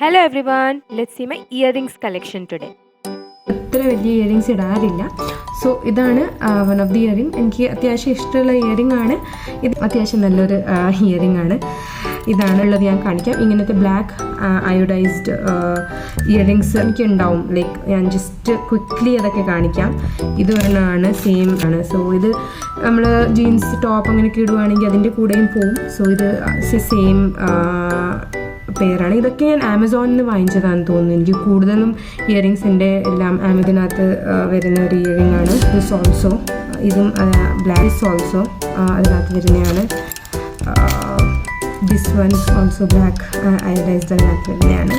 Hello everyone, let's see my earrings collection today. അത്ര വലിയ earrings ഇടാറില്ല. സോ ഇതാണ് വൺ ഓഫ് ദി ഇയറിങ്. എനിക്ക് അത്യാവശ്യം ഇഷ്ടമുള്ള ഇയറിംഗ് ആണ് ഇത്. അത്യാവശ്യം നല്ലൊരു ഇയറിംഗ് ആണ്. ഇതാണുള്ളത്, ഞാൻ കാണിക്കാം. ഇങ്ങനത്തെ ബ്ലാക്ക് അയോഡൈസ്ഡ് ഇയറിങ്സ് എനിക്ക് ഉണ്ടാവും. ലൈക്ക് ഞാൻ ജസ്റ്റ് ക്വിക്ക്ലി അതൊക്കെ കാണിക്കാം. ഇത് ഒരെണ്ണമാണ്, സെയിം ആണ്. സോ ഇത് നമ്മൾ ജീൻസ് ടോപ്പ് അങ്ങനെയൊക്കെ ഇടുവാണെങ്കിൽ അതിൻ്റെ കൂടെയും പോവും. സോ ഇത് സെയിം പെയറാണ്. ഇതൊക്കെ ഞാൻ ആമസോണിൽ നിന്ന് വാങ്ങിച്ചതാണെന്ന് തോന്നുന്നു. എനിക്ക് കൂടുതലും ഇയറിങ്സിൻ്റെ എല്ലാം ആമസോണിനകത്ത് വരുന്ന ഒരു ഇയറിംഗ് ആണ്. ദിസ് ഓൾസോ, ഇതും ബ്ലാക്ക് ഓൾസോ അതിനകത്ത് വരുന്നതാണ്. This one also black iodised അതിനകത്ത് വരുന്നതാണ്.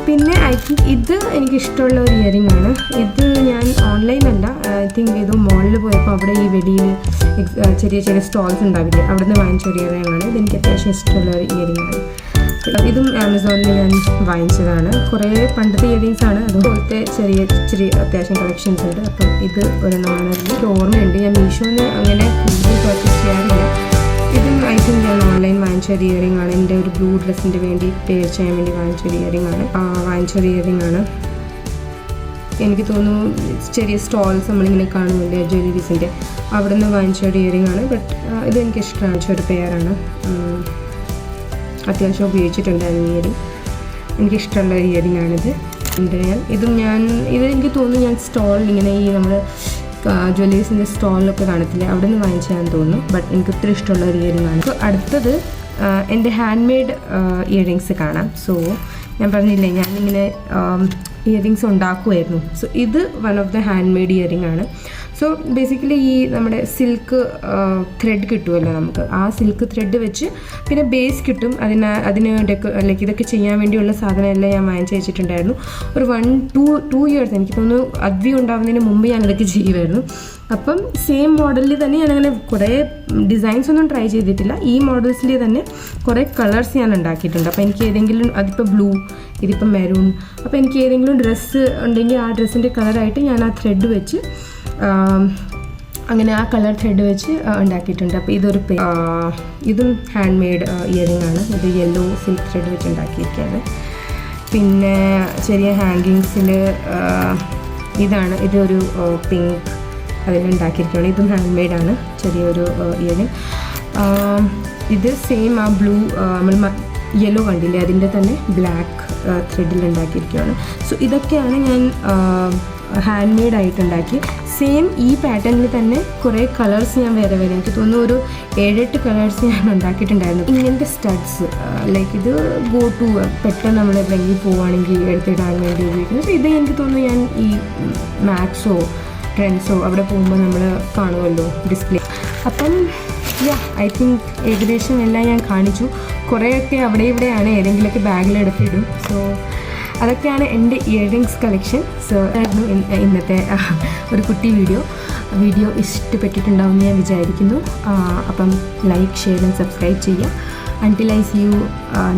പിന്നെ ഐ തിങ്ക് ഇത് എനിക്കിഷ്ടമുള്ള ഒരു ഇയറിംഗ് ആണ്. ഇത് ഞാൻ ഓൺലൈനല്ല, ഐ തിങ്ക് ഇത് മോളിൽ പോയപ്പോൾ അവിടെ ഈ വെളിയിൽ ചെറിയ ചെറിയ സ്റ്റോൾസ് ഉണ്ടാവില്ലേ, അവിടെ നിന്ന് വാങ്ങിച്ച ഒരു ഇയറിംഗ് ആണ്. ഇതെനിക്ക് അത്യാവശ്യം ഇഷ്ടമുള്ള ഒരു ഇയറിംഗ് ആണ്. ഇതും ആമസോണിൽ ഞാൻ വാങ്ങിച്ചതാണ്. കുറേ പണ്ടത്തെ ഇയറിങ്സ് ആണ്, അതുപോലത്തെ ചെറിയ അത്യാവശ്യം കളക്ഷൻസ് ഉണ്ട്. അപ്പം ഇത് ഒരെണ്ണമാണ്. എനിക്ക് ഓർമ്മയുണ്ട്, ഞാൻ മീഷോന്ന് അങ്ങനെ കൂടുതൽ പർച്ചേസ് ചെയ്യാറില്ല. ഇതും ഐ തിങ്ക് ഞാൻ ഓൺലൈൻ വാങ്ങിച്ചൊരു ഇയറിംഗ് ആണ്. എൻ്റെ ഒരു ബ്ലൂ ഡ്രസ്സിൻ്റെ വേണ്ടി പെയർ ചെയ്യാൻ വേണ്ടി വാങ്ങിച്ചൊരു ഇയറിംഗ് ആണ്. എനിക്ക് തോന്നുന്നു ചെറിയ സ്റ്റോൾസ് നമ്മളിങ്ങനെ കാണുമല്ലേ ജ്വല്ലറീസിൻ്റെ, അവിടെ നിന്ന് വാങ്ങിച്ചൊരു ഇയറിംഗ് ആണ്. ബട്ട് ഇത് എനിക്ക് ഇഷ്ടമാണ്, ഒരു പെയറാണ്. അത്യാവശ്യം ഉപയോഗിച്ചിട്ടുണ്ടായിരുന്നു ഇയറിംഗ്. എനിക്കിഷ്ടമുള്ള ഇയറിംഗ് ആണിത്. ഇത് എനിക്ക് തോന്നുന്നു ഞാൻ സ്റ്റോളിൽ ഇങ്ങനെ ഈ നമ്മൾ ജ്വല്ലേഴ്സിൻ്റെ സ്റ്റോളിലൊക്കെ കാണത്തില്ലേ, അവിടെ നിന്ന് വാങ്ങിച്ചതാണെന്ന് തോന്നുന്നു. ബട്ട് എനിക്ക് ഒത്തിരി ഇഷ്ടമുള്ള ഒരു ഇയറിംഗ് ആണ്. സോ അടുത്തത് എൻ്റെ ഹാൻഡ് മെയ്ഡ് ഇയറിങ്സ് കാണാം. സോ ഞാൻ പറഞ്ഞില്ലേ, ഞാനിങ്ങനെ ഇയറിങ്സ് ഉണ്ടാക്കുമായിരുന്നു. സോ ഇത് one of the hand made earring ആണ്. സോ ബേസിക്കലി ഈ നമ്മുടെ സിൽക്ക് ത്രെഡ് കിട്ടുമല്ലോ നമുക്ക്, ആ സിൽക്ക് ത്രെഡ് വെച്ച് പിന്നെ ബേസ് കിട്ടും. അതിന് ലൈക്ക് ഇതൊക്കെ ചെയ്യാൻ വേണ്ടിയുള്ള സാധനമെല്ലാം ഞാൻ വാങ്ങിച്ച് വെച്ചിട്ടുണ്ടായിരുന്നു. ഒരു 1-2 ഇയേഴ്സ് എനിക്ക് തോന്നുന്നു അദ്വി ഉണ്ടാവുന്നതിന് മുമ്പ് ഞാൻ ഇതൊക്കെ ചെയ്യുമായിരുന്നു. അപ്പം സെയിം മോഡലിൽ തന്നെ ഞാനങ്ങനെ കുറേ ഡിസൈൻസ് ഒന്നും ട്രൈ ചെയ്തിട്ടില്ല. ഈ മോഡൽസിൽ തന്നെ കുറേ കളേഴ്സ് ഞാൻ ഉണ്ടാക്കിയിട്ടുണ്ട്. അപ്പോൾ എനിക്ക് ഏതെങ്കിലും, അതിപ്പോൾ ബ്ലൂ, ഇതിപ്പോൾ മെറൂൺ, അപ്പോൾ എനിക്ക് ഏതെങ്കിലും ഡ്രസ്സ് ഉണ്ടെങ്കിൽ ആ ഡ്രസ്സിൻ്റെ കളറായിട്ട് ഞാൻ ആ ത്രെഡ് വെച്ച് അങ്ങനെ ആ കളർ ത്രെഡ് വെച്ച് ഉണ്ടാക്കിയിട്ടുണ്ട്. അപ്പോൾ ഇതും ഹാൻഡ് മെയ്ഡ് ഇയറിംഗ് ആണ്. ഇത് യെല്ലോ സിൽക്ക് ത്രെഡ് വെച്ച് ഉണ്ടാക്കിയിരിക്കുകയാണ്. പിന്നെ ചെറിയ ഹാങ്കിങ്സിൽ ഇതൊരു പിങ്ക് അതിലുണ്ടാക്കിയിരിക്കുകയാണ്. ഇതും ഹാൻഡ് മെയ്ഡാണ്, ചെറിയൊരു ഇയറിംഗ്. ഇത് സെയിം ആ ബ്ലൂ നമ്മൾ യെല്ലോ കണ്ടില്ലേ, അതിൻ്റെ തന്നെ ബ്ലാക്ക് ത്രെഡിൽ ഉണ്ടാക്കിയിരിക്കുകയാണ്. സോ ഇതൊക്കെയാണ് ഞാൻ ഹാൻഡ് മെയ്ഡ് ആയിട്ടുണ്ടാക്കി. സെയിം ഈ പാറ്റേണിൽ തന്നെ കുറേ കളേഴ്സ് ഞാൻ വേറെ എനിക്ക് തോന്നുന്നു ഒരു 7-8 കളേഴ്സ് ഞാൻ ഉണ്ടാക്കിയിട്ടുണ്ടായിരുന്നു. ഇങ്ങനത്തെ സ്റ്റഡ്സ് ലൈക്ക് ഇത് ഗോ ടു പെട്ടെന്ന് നമ്മൾ എവിടെയെങ്കിലും പോവുകയാണെങ്കിൽ എടുത്തിടാൻ വേണ്ടി ഉപയോഗിക്കുന്നത്. സോ ഇത് എനിക്ക് തോന്നുന്നു ഞാൻ ഈ മാക്സോ ട്രെൻഡ്സോ അവിടെ പോകുമ്പോൾ നമ്മൾ കാണുമല്ലോ ഡിസ്പ്ലേ. അപ്പം ഐ തിങ്ക് ഏകദേശം എല്ലാം ഞാൻ കാണിച്ചു. കുറേയൊക്കെ അവിടെ ഇവിടെയാണ്, ഏതെങ്കിലുമൊക്കെ ബാഗിലെടുത്തിടും. സോ അതൊക്കെയാണ് എൻ്റെ ഇയറിങ്സ് കളക്ഷൻ. സോ ആയിരുന്നു ഇന്നത്തെ ഒരു കുട്ടി വീഡിയോ ഇഷ്ടപ്പെട്ടിട്ടുണ്ടാവും എന്ന് ഞാൻ വിചാരിക്കുന്നു. അപ്പം ലൈക്ക്, ഷെയർ ആൻഡ് സബ്സ്ക്രൈബ് ചെയ്യുക. Until I see you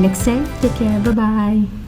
next time, take care, bye bye.